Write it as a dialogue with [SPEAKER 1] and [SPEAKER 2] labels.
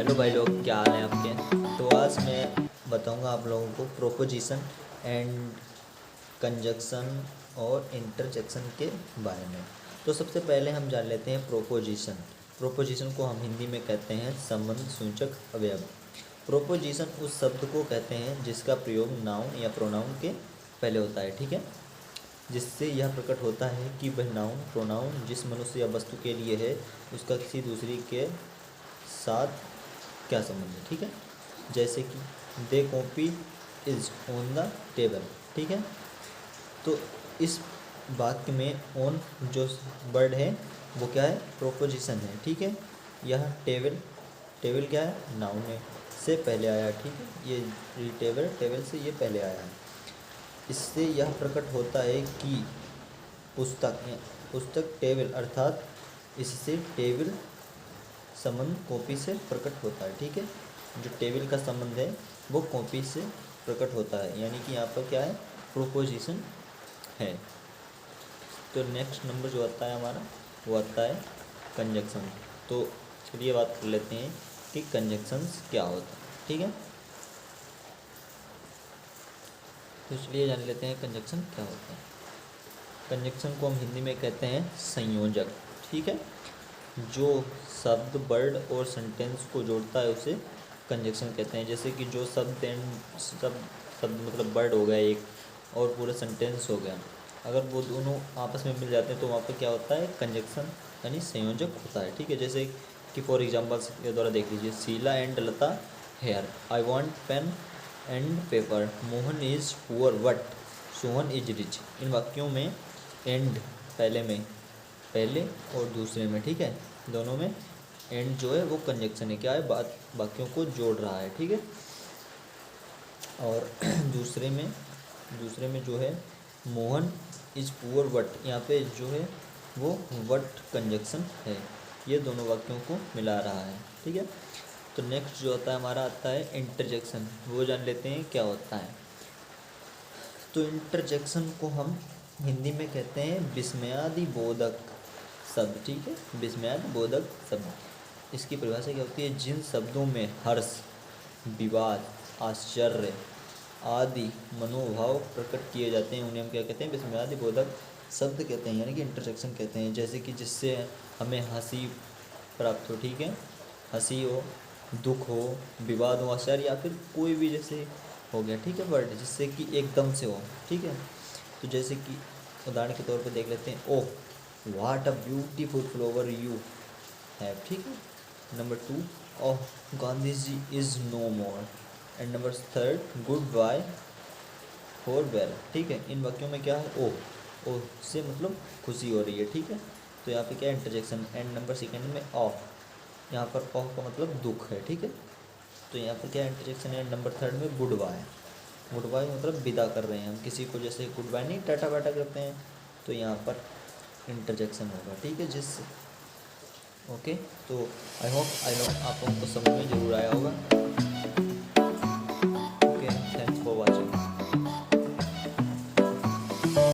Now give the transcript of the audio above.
[SPEAKER 1] Hello भाई लोग, क्या हाल है आपके। तो आज मैं बताऊंगा आप लोगों को प्रोपोजिशन एंड कंजक्शन और इंटरजेक्शन के बारे में। तो सबसे पहले हम जान लेते हैं प्रोपोजिशन। प्रोपोजिशन को हम हिंदी में कहते हैं संबंध सूचक अवयव। प्रोपोजिशन उस शब्द को कहते हैं जिसका प्रयोग नाउन या प्रोनाउन के पहले होता है, ठीक है, जिससे यह प्रकट होता है कि वह नाउन प्रोनाउन जिस मनुष्य या वस्तु के लिए है उसका किसी दूसरी के साथ क्या संबंध है, ठीक है। जैसे कि the copy is on the table, ठीक है। तो इस वाक्य में ऑन जो वर्ड है वो क्या है, प्रोपोजिशन है, ठीक है। यह टेबल, टेबल क्या है, नाउन है, से पहले आया, ठीक है। ये टेबल, टेबल से ये पहले आया है। इससे यह प्रकट होता है कि पुस्तक, पुस्तक टेबल, अर्थात इससे टेबल संबंध कॉपी से प्रकट होता है, ठीक है। जो टेबल का संबंध है वो कॉपी से प्रकट होता है, यानी कि यहाँ पर क्या है, प्रोपोजिशन है। तो नेक्स्ट नंबर जो आता है हमारा वो आता है कंजक्शन। तो चलिए बात कर लेते हैं कि कंजक्शंस क्या होता है, ठीक है। तो चलिए जान लेते हैं कंजक्शन क्या होता है। कंजक्शन को हम हिंदी में कहते हैं संयोजक, ठीक है। जो शब्द, वर्ड और सेंटेंस को जोड़ता है उसे कंजक्शन कहते हैं। जैसे कि जो शब्द एंड शब्द मतलब वर्ड हो गया एक, और पूरा सेंटेंस हो गया, अगर वो दोनों आपस में मिल जाते हैं तो वहाँ पर क्या होता है, कंजक्शन यानी संयोजक होता है, ठीक है। जैसे कि फॉर एग्जांपल के द्वारा देख लीजिए, Sheela and Lata here, I want pen and paper, Mohan is poor but Sohan is rich. इन वाक्यों में एंड पहले में, पहले और दूसरे में, ठीक है, दोनों में एंड जो है वो कंजक्शन है, क्या है, बात वाक्यों को जोड़ रहा है, ठीक है। और दूसरे में जो है मोहन इज पुअर वट, यहाँ पे जो है वो वट कंजक्शन है, ये दोनों वाक्यों को मिला रहा है, ठीक है। तो नेक्स्ट जो आता है हमारा आता है इंटरजेक्शन। वो जान लेते हैं क्या होता है। तो इंटरजेक्शन को हम हिंदी में कहते हैं विस्मयादि बोधक शब्द, ठीक है, विस्मयादि बोधक शब्द। इसकी परिभाषा क्या होती है, जिन शब्दों में हर्ष, विवाद, आश्चर्य आदि मनोभाव प्रकट किए जाते हैं उन्हें हम क्या कहते हैं, विस्मयादि बोधक शब्द कहते हैं, यानी कि इंटरजेक्शन कहते हैं। जैसे कि जिससे हमें हंसी प्राप्त हो, ठीक है, हंसी हो, दुख हो, विवाद हो, आश्चर्य, या फिर कोई भी जैसे हो गया, ठीक है, वर्ड जिससे कि एकदम से हो, ठीक है। तो जैसे कि उदाहरण के तौर पे देख लेते हैं, oh what a beautiful flower you have, ठीक है। Number 2, oh Gandhi ji is no more. And number 3, goodbye farewell, ठीक है। इन वाक्यों में क्या है, ओह, ओह से मतलब खुशी हो रही है, ठीक है। तो यहाँ पे क्या है, इंटरजेक्शन। एंड नंबर 2 में ऑफ, यहाँ पर ऑफ का मतलब दुख है, ठीक है। तो यहाँ पर क्या इंटरजेक्शन है। नंबर 3 में गुड बाय, गुड बाय मतलब विदा कर रहे हैं हम किसी को, जैसे गुड बाय नहीं टाटा बाटा करते हैं, तो यहाँ पर इंटरजेक्शन होगा, ठीक है, जिससे ओके। तो आई होप आप लोगों को समझ में ज़रूर आया होगा।